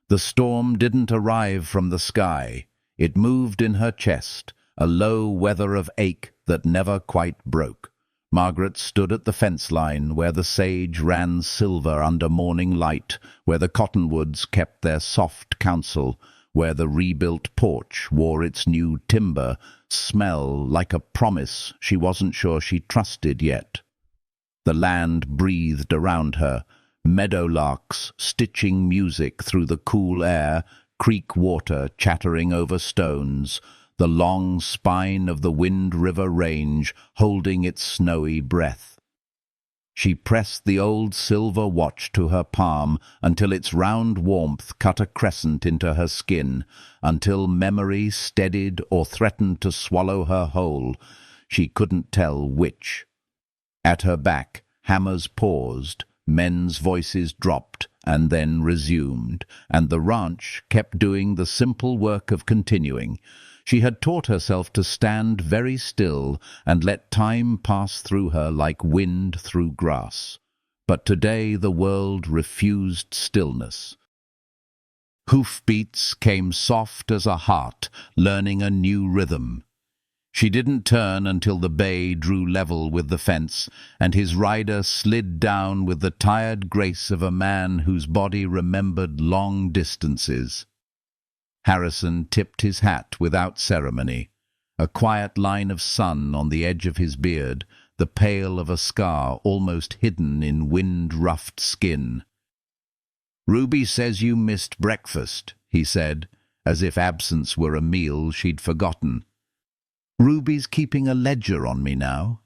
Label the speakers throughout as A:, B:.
A: The storm didn't arrive from the sky. It moved in her chest, a low weather of ache that never quite broke. Margaret stood at the fence line where the sage ran silver under morning light, where the cottonwoods kept their soft counsel, where the rebuilt porch wore its new timber smell like a promise she wasn't sure she trusted yet. The land breathed around her, meadowlarks stitching music through the cool air, creek water chattering over stones, the long spine of the Wind River Range holding its snowy breath. She pressed the old silver watch to her palm until its round warmth cut a crescent into her skin, until memory steadied or threatened to swallow her whole. She couldn't tell which. At her back, hammers paused, men's voices dropped and then resumed, and the ranch kept doing the simple work of continuing. She had taught herself to stand very still and let time pass through her like wind through grass. But today the world refused stillness. Hoofbeats came soft as a heart, learning a new rhythm. She didn't turn until the bay drew level with the fence, and his rider slid down with the tired grace of a man whose body remembered long distances. Harrison tipped his hat without ceremony, a quiet line of sun on the edge of his beard, the pale of a scar almost hidden in wind-roughed skin. "Ruby says you missed breakfast," he said, as if absence were a meal she'd forgotten. "Ruby's keeping a ledger on me now."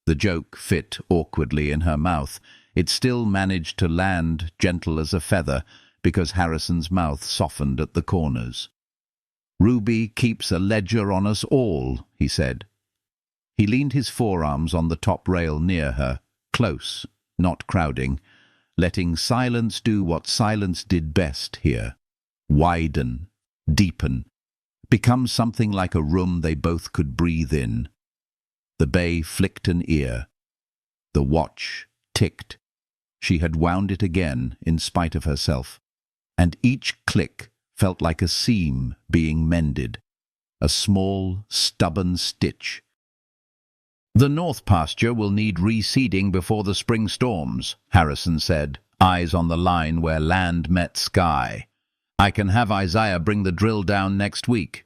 A: The joke fit awkwardly in her mouth. It still managed to land gentle as a feather, because Harrison's mouth softened at the corners. "Ruby keeps a ledger on us all," he said. He leaned his forearms on the top rail near her, close, not crowding, letting silence do what silence did best here: widen, deepen, become something like a room they both could breathe in. The bay flicked an ear. The watch ticked. She had wound it again, in spite of herself, and each click felt like a seam being mended, a small, stubborn stitch. "The north pasture will need reseeding before the spring storms," Harrison said, eyes on the line where land met sky. "I can have Isaiah bring the drill down next week."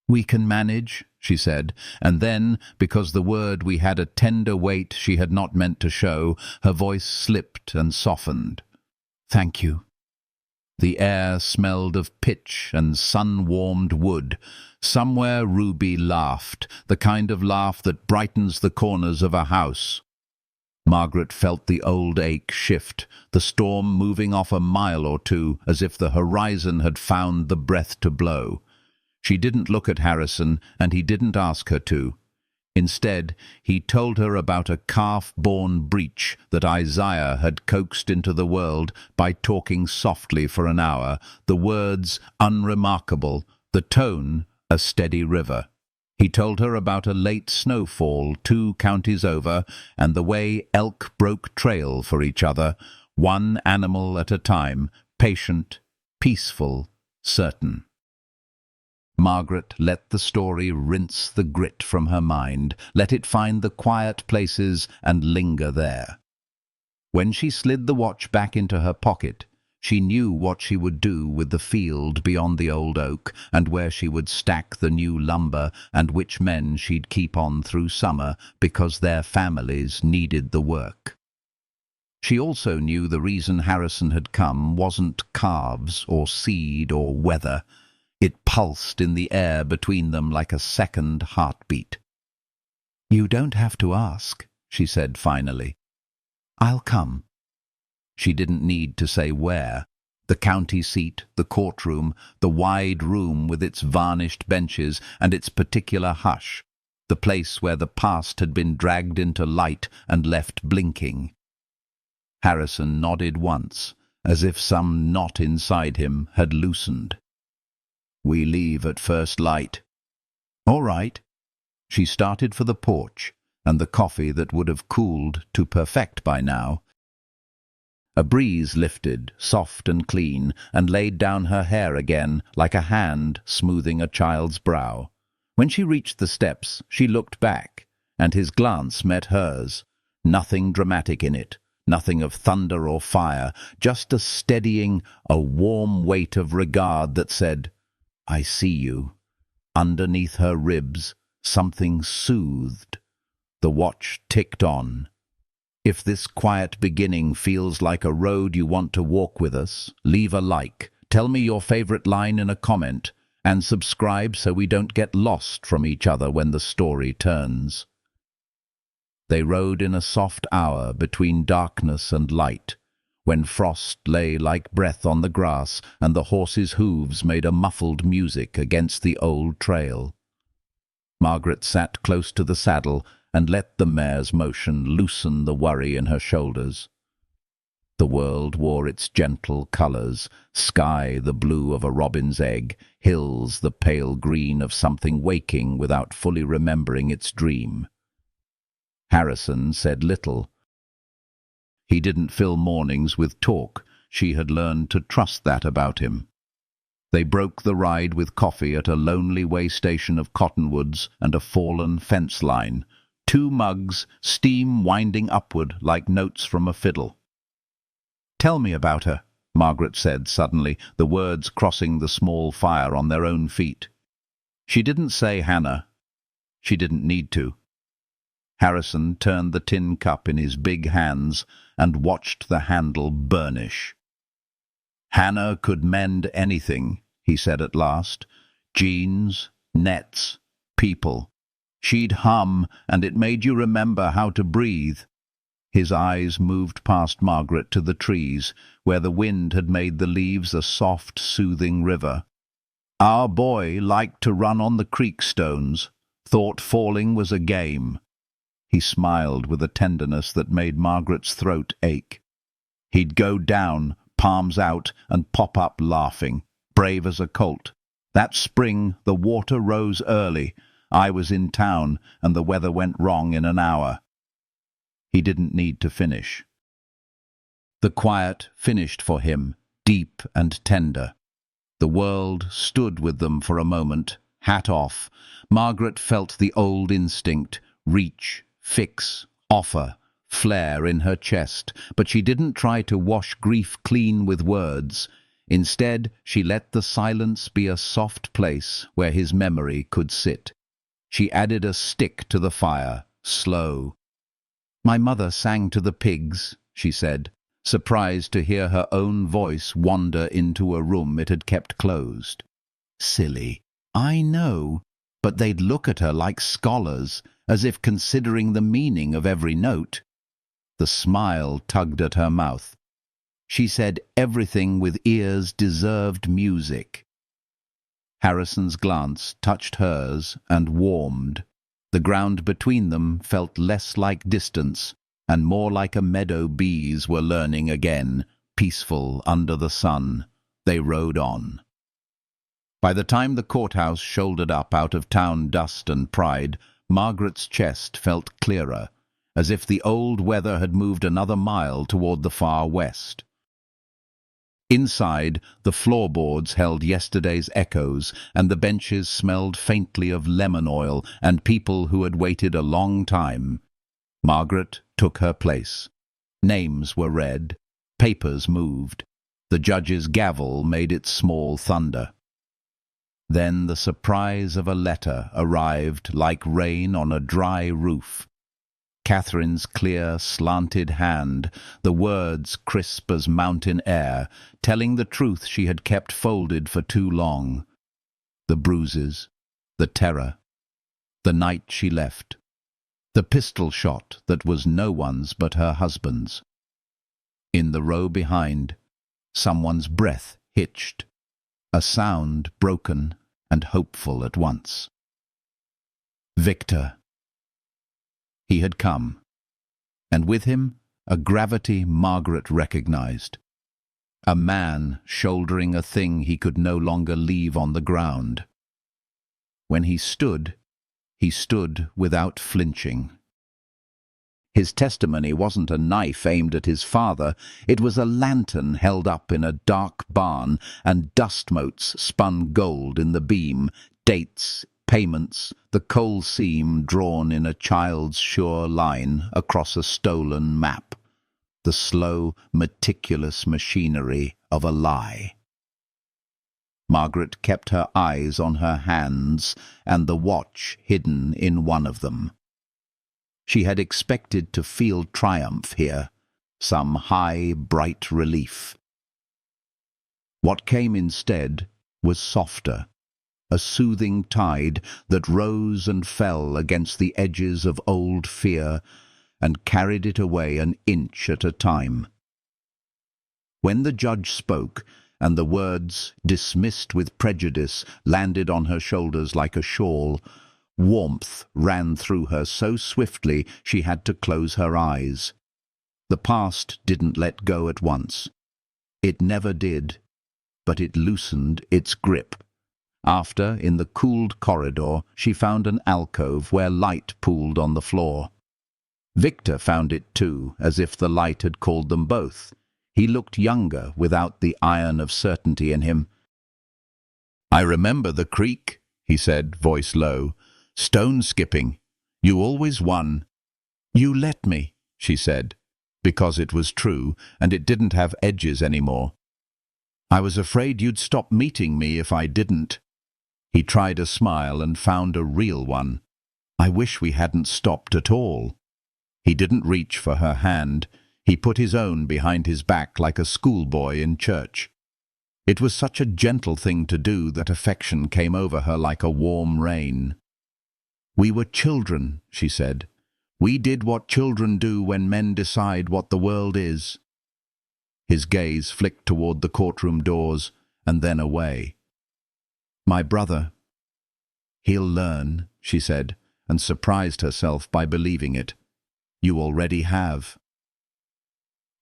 A: "We can manage," she said, and then, because the word "we" had a tender weight she had not meant to show, her voice slipped and softened. "Thank you." The air smelled of pitch and sun-warmed wood. Somewhere Ruby laughed, the kind of laugh that brightens the corners of a house. Margaret felt the old ache shift, the storm moving off a mile or two, as if the horizon had found the breath to blow. She didn't look at Harrison, and he didn't ask her to. Instead, he told her about a calf-born breach that Isaiah had coaxed into the world by talking softly for an hour, the words unremarkable, the tone a steady river. He told her about a late snowfall 2 counties over, and the way elk broke trail for each other, one animal at a time, patient, peaceful, certain. Margaret let the story rinse the grit from her mind, let it find the quiet places and linger there. When she slid the watch back into her pocket, she knew what she would do with the field beyond the old oak, and where she would stack the new lumber, and which men she'd keep on through summer because their families needed the work. She also knew the reason Harrison had come wasn't calves or seed or weather. It pulsed in the air between them like a second heartbeat. "You don't have to ask," she said finally. "I'll come." She didn't need to say where. The county seat, the courtroom, the wide room with its varnished benches and its particular hush, the place where the past had been dragged into light and left blinking. Harrison nodded once, as if some knot inside him had loosened. "We leave at first light." "All right." She started for the porch, and the coffee that would have cooled to perfect by now. A breeze lifted, soft and clean, and laid down her hair again, like a hand smoothing a child's brow. When she reached the steps, she looked back, and his glance met hers. Nothing dramatic in it, nothing of thunder or fire, just a steadying, a warm weight of regard that said, "I see you." Underneath her ribs, something soothed. The watch ticked on. If this quiet beginning feels like a road you want to walk with us, leave a like, tell me your favorite line in a comment, and subscribe so we don't get lost from each other when the story turns. They rode in a soft hour between darkness and light, when frost lay like breath on the grass and the horses' hooves made a muffled music against the old trail. Margaret sat close to the saddle and let the mare's motion loosen the worry in her shoulders. The world wore its gentle colours, sky the blue of a robin's egg, hills the pale green of something waking without fully remembering its dream. Harrison said little. He didn't fill mornings with talk. She had learned to trust that about him. They broke the ride with coffee at a lonely way station of cottonwoods and a fallen fence line. 2 mugs, steam winding upward like notes from a fiddle. "Tell me about her," Margaret said suddenly, the words crossing the small fire on their own feet. She didn't say Hannah. She didn't need to. Harrison turned the tin cup in his big hands and watched the handle burnish. "Hannah could mend anything," he said at last. "Jeans, nets, people. She'd hum, and it made you remember how to breathe." His eyes moved past Margaret to the trees, where the wind had made the leaves a soft, soothing river. "Our boy liked to run on the creek stones, thought falling was a game." He smiled with a tenderness that made Margaret's throat ache. "He'd go down, palms out, and pop up laughing, brave as a colt. That spring the water rose early. I was in town, and the weather went wrong in an hour." He didn't need to finish. The quiet finished for him, deep and tender. The world stood with them for a moment, hat off. Margaret felt the old instinct, reach, fix, offer, flare in her chest, but she didn't try to wash grief clean with words. Instead, she let the silence be a soft place where his memory could sit. She added a stick to the fire, slow. "My mother sang to the pigs," she said, surprised to hear her own voice wander into a room it had kept closed. "Silly. I know. But they'd look at her like scholars, as if considering the meaning of every note." The smile tugged at her mouth. She said everything with ears deserved music. Harrison's glance touched hers and warmed. The ground between them felt less like distance and more like a meadow bees were learning again, peaceful under the sun. They rode on. By the time the courthouse shouldered up out of town dust and pride, Margaret's chest felt clearer, as if the old weather had moved another mile toward the far west. Inside, the floorboards held yesterday's echoes, and the benches smelled faintly of lemon oil and people who had waited a long time. Margaret took her place. Names were read. Papers moved. The judge's gavel made its small thunder. Then the surprise of a letter arrived like rain on a dry roof. Catherine's clear, slanted hand, the words crisp as mountain air, telling the truth she had kept folded for too long. The bruises, the terror, the night she left, the pistol shot that was no one's but her husband's. In the row behind, someone's breath hitched, a sound broken and hopeful at once. Victor. He had come, and with him a gravity Margaret recognized. A man shouldering a thing he could no longer leave on the ground. When he stood without flinching. His testimony wasn't a knife aimed at his father, it was a lantern held up in a dark barn, and dust motes spun gold in the beam, dates, payments, the coal seam drawn in a child's sure line across a stolen map. The slow, meticulous machinery of a lie. Margaret kept her eyes on her hands and the watch hidden in one of them. She had expected to feel triumph here, some high, bright relief. What came instead was softer, a soothing tide that rose and fell against the edges of old fear and carried it away an inch at a time. When the judge spoke, and the words, dismissed with prejudice, landed on her shoulders like a shawl, warmth ran through her so swiftly she had to close her eyes. The past didn't let go at once. It never did, but it loosened its grip. After, in the cooled corridor, she found an alcove where light pooled on the floor. Victor found it too, as if the light had called them both. He looked younger without the iron of certainty in him. "I remember the creek," he said, voice low. "Stone skipping. You always won." "You let me," she said, because it was true, and it didn't have edges anymore. "I was afraid you'd stop meeting me if I didn't." He tried a smile and found a real one. "I wish we hadn't stopped at all." He didn't reach for her hand. He put his own behind his back like a schoolboy in church. It was such a gentle thing to do that affection came over her like a warm rain. "We were children," she said. "We did what children do when men decide what the world is." His gaze flicked toward the courtroom doors and then away. "My brother." "He'll learn," she said, and surprised herself by believing it. "You already have."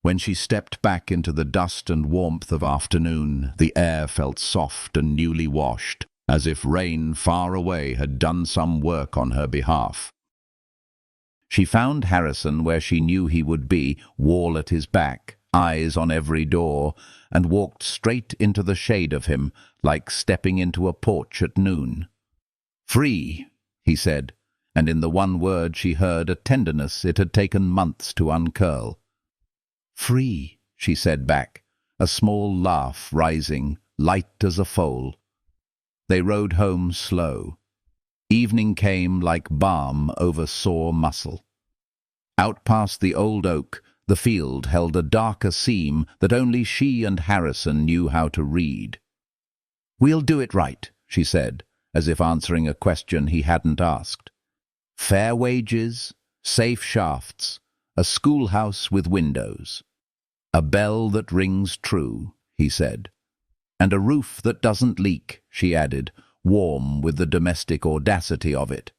A: When she stepped back into the dust and warmth of afternoon, the air felt soft and newly washed, as if rain far away had done some work on her behalf. She found Harrison where she knew he would be, wall at his back, eyes on every door, and walked straight into the shade of him, like stepping into a porch at noon. "Free," he said, and in the one word she heard a tenderness it had taken months to uncurl. "Free," she said back, a small laugh rising, light as a foal. They rode home slow. Evening came like balm over sore muscle. Out past the old oak, the field held a darker seam that only she and Harrison knew how to read. "We'll do it right," she said, as if answering a question he hadn't asked. "Fair wages, safe shafts, a schoolhouse with windows. A bell that rings true," he said. "And a roof that doesn't leak," she added, warm with the domestic audacity of it.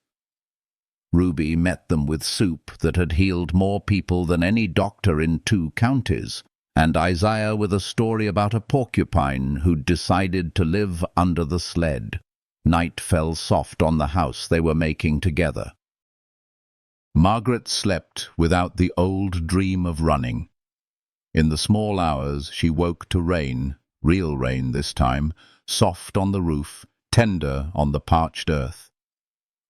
A: Ruby met them with soup that had healed more people than any doctor in 2 counties, and Isaiah with a story about a porcupine who'd decided to live under the sled. Night fell soft on the house they were making together. Margaret slept without the old dream of running. In the small hours she woke to rain, real rain this time, soft on the roof, tender on the parched earth.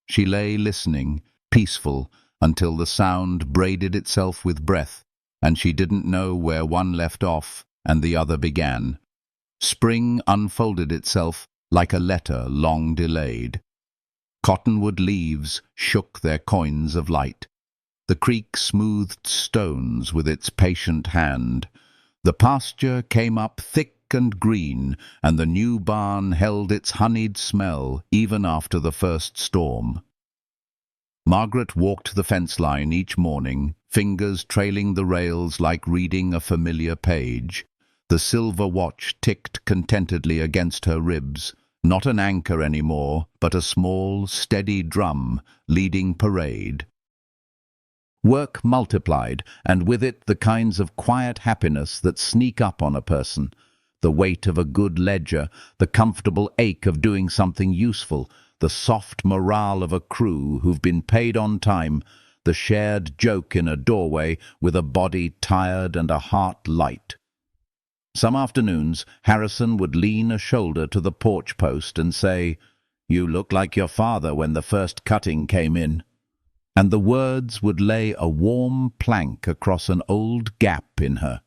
A: She lay listening, peaceful, until the sound braided itself with breath, and she didn't know where one left off and the other began. Spring unfolded itself like a letter long delayed. Cottonwood leaves shook their coins of light. The creek smoothed stones with its patient hand. The pasture came up thick and green, and the new barn held its honeyed smell even after the first storm. Margaret walked the fence line each morning, fingers trailing the rails like reading a familiar page. The silver watch ticked contentedly against her ribs, not an anchor anymore, but a small, steady drum leading parade. Work multiplied, and with it the kinds of quiet happiness that sneak up on a person. The weight of a good ledger, the comfortable ache of doing something useful, the soft morale of a crew who've been paid on time, the shared joke in a doorway with a body tired and a heart light. Some afternoons, Harrison would lean a shoulder to the porch post and say, "You look like your father when the first cutting came in." And the words would lay a warm plank across an old gap in her.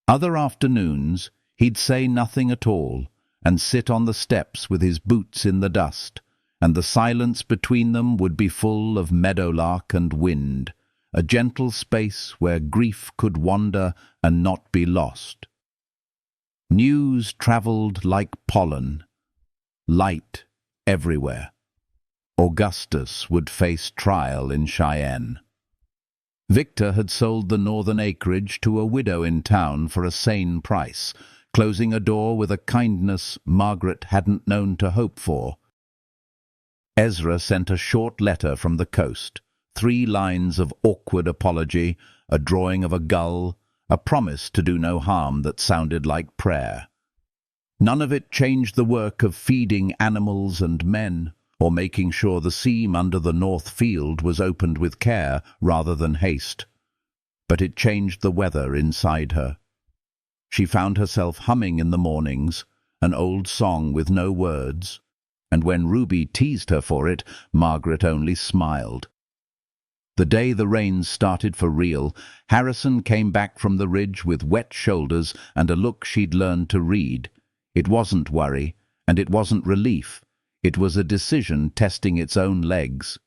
A: Other afternoons, he'd say nothing at all and sit on the steps with his boots in the dust, and the silence between them would be full of meadowlark and wind, a gentle space where grief could wander and not be lost. News travelled like pollen, light everywhere. Augustus would face trial in Cheyenne. Victor had sold the northern acreage to a widow in town for a sane price, closing a door with a kindness Margaret hadn't known to hope for. Ezra sent a short letter from the coast, 3 lines of awkward apology, a drawing of a gull, a promise to do no harm that sounded like prayer. None of it changed the work of feeding animals and men, or making sure the seam under the north field was opened with care rather than haste. But it changed the weather inside her. She found herself humming in the mornings, an old song with no words, and when Ruby teased her for it, Margaret only smiled. The day the rains started for real, Harrison came back from the ridge with wet shoulders and a look she'd learned to read. It wasn't worry, and it wasn't relief. It was a decision testing its own legs.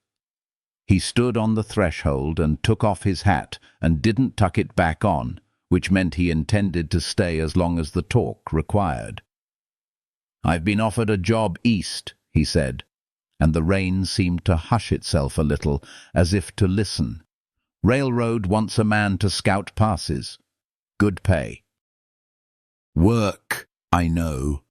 A: He stood on the threshold and took off his hat and didn't tuck it back on, which meant he intended to stay as long as the talk required. "I've been offered a job east," he said, and the rain seemed to hush itself a little, as if to listen. "Railroad wants a man to scout passes. Good pay." "Work, I know."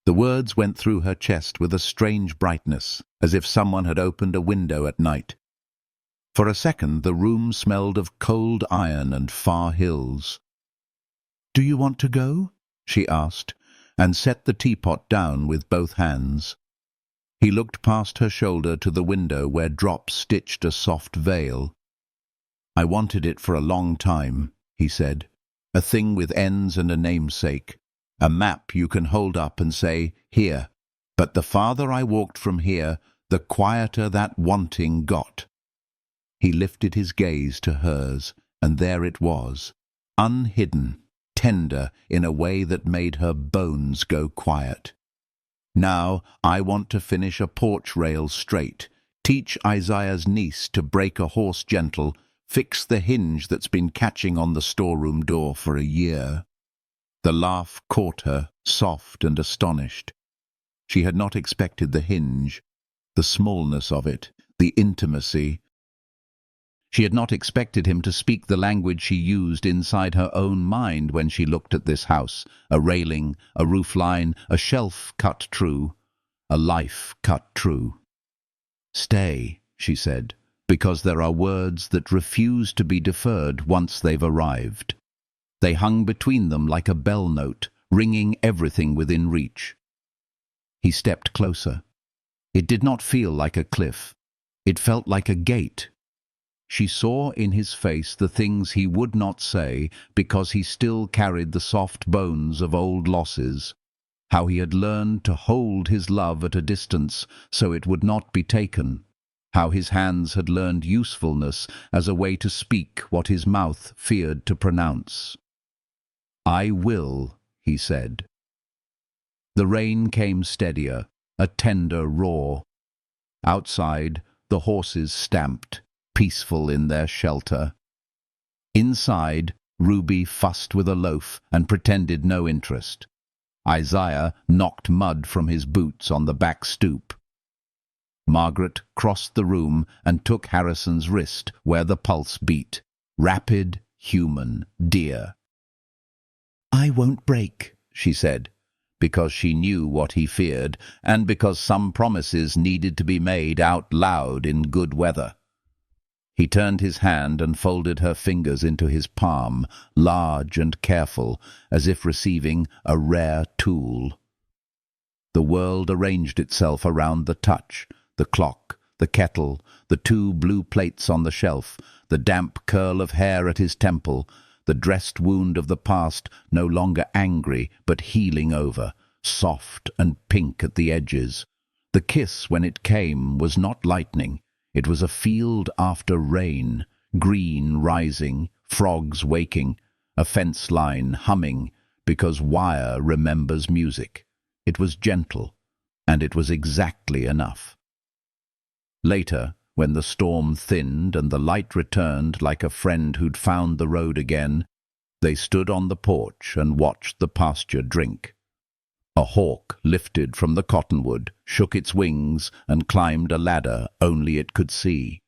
A: The words went through her chest with a strange brightness, as if someone had opened a window at night. For a second the room smelled of cold iron and far hills. "Do you want to go?" she asked, and set the teapot down with both hands. He looked past her shoulder to the window where drops stitched a soft veil. "I wanted it for a long time," he said. "A thing with ends and a namesake. A map you can hold up and say, 'Here.' But the farther I walked from here, the quieter that wanting got." He lifted his gaze to hers, and there it was, unhidden, tender in a way that made her bones go quiet. "Now I want to finish a porch rail straight, teach Isaiah's niece to break a horse gentle, fix the hinge that's been catching on the storeroom door for a year." The laugh caught her, soft and astonished. She had not expected the hinge, the smallness of it, the intimacy. She had not expected him to speak the language she used inside her own mind when she looked at this house, a railing, a roofline, a shelf cut true, a life cut true. "Stay," she said, "because there are words that refuse to be deferred once they've arrived." They hung between them like a bell note, ringing everything within reach. He stepped closer. It did not feel like a cliff. It felt like a gate. She saw in his face the things he would not say because he still carried the soft bones of old losses, how he had learned to hold his love at a distance so it would not be taken, how his hands had learned usefulness as a way to speak what his mouth feared to pronounce. "I will," he said. The rain came steadier, a tender roar. Outside, the horses stamped, peaceful in their shelter. Inside, Ruby fussed with a loaf and pretended no interest. Isaiah knocked mud from his boots on the back stoop. Margaret crossed the room and took Harrison's wrist where the pulse beat, rapid, human, dear. "I won't break," she said, because she knew what he feared, and because some promises needed to be made out loud in good weather. He turned his hand and folded her fingers into his palm, large and careful, as if receiving a rare tool. The world arranged itself around the touch, the clock, the kettle, the 2 blue plates on the shelf, the damp curl of hair at his temple, the dressed wound of the past, no longer angry but healing over, soft and pink at the edges. The kiss, when it came, was not lightning. It was a field after rain, green rising, frogs waking, a fence line humming, because wire remembers music. It was gentle, and it was exactly enough. Later, when the storm thinned and the light returned like a friend who'd found the road again, they stood on the porch and watched the pasture drink. A hawk lifted from the cottonwood, shook its wings, and climbed a ladder only it could see.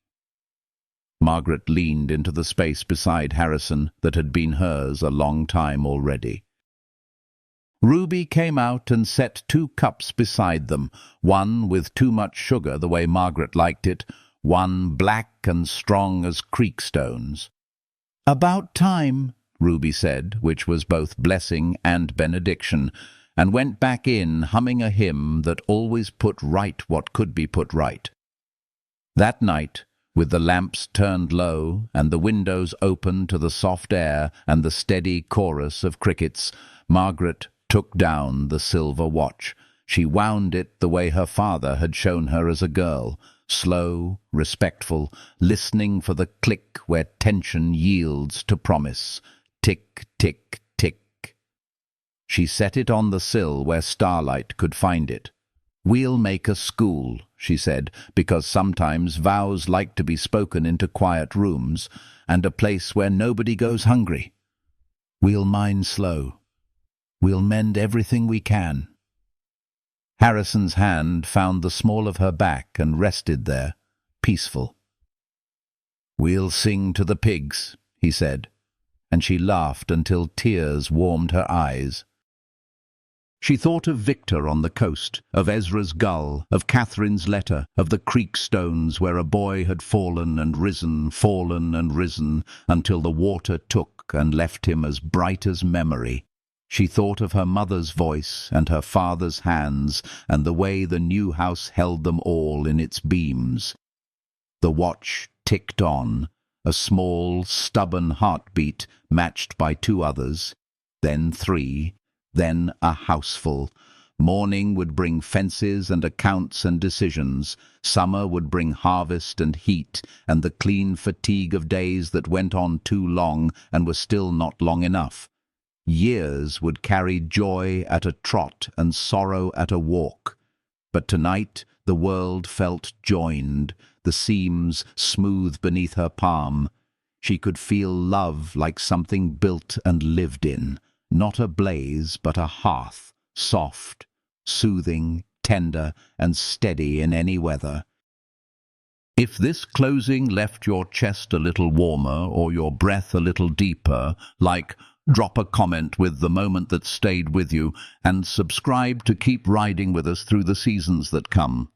A: Margaret leaned into the space beside Harrison that had been hers a long time already. Ruby came out and set 2 cups beside them, one with too much sugar the way Margaret liked it, one black and strong as creek stones. "About time," Ruby said, which was both blessing and benediction, and went back in humming a hymn that always put right what could be put right. That night, with the lamps turned low and the windows open to the soft air and the steady chorus of crickets, Margaret took down the silver watch. She wound it the way her father had shown her as a girl, slow, respectful, listening for the click where tension yields to promise. Tick, tick, tick. She set it on the sill where starlight could find it. "We'll make a school," she said, because sometimes vows like to be spoken into quiet rooms, and a place where nobody goes hungry. "We'll mine slow. We'll mend everything we can." Harrison's hand found the small of her back and rested there, peaceful. "We'll sing to the pigs," he said, and she laughed until tears warmed her eyes. She thought of Victor on the coast, of Ezra's gull, of Catherine's letter, of the creek stones where a boy had fallen and risen, until the water took and left him as bright as memory. She thought of her mother's voice and her father's hands and the way the new house held them all in its beams. The watch ticked on, a small, stubborn heartbeat matched by 2 others, then 3, then a houseful. Morning would bring fences and accounts and decisions. Summer would bring harvest and heat and the clean fatigue of days that went on too long and were still not long enough. Years would carry joy at a trot and sorrow at a walk. But tonight the world felt joined, the seams smooth beneath her palm. She could feel love like something built and lived in, not a blaze but a hearth, soft, soothing, tender, and steady in any weather. If this closing left your chest a little warmer or your breath a little deeper, drop a comment with the moment that stayed with you, and subscribe to keep riding with us through the seasons that come.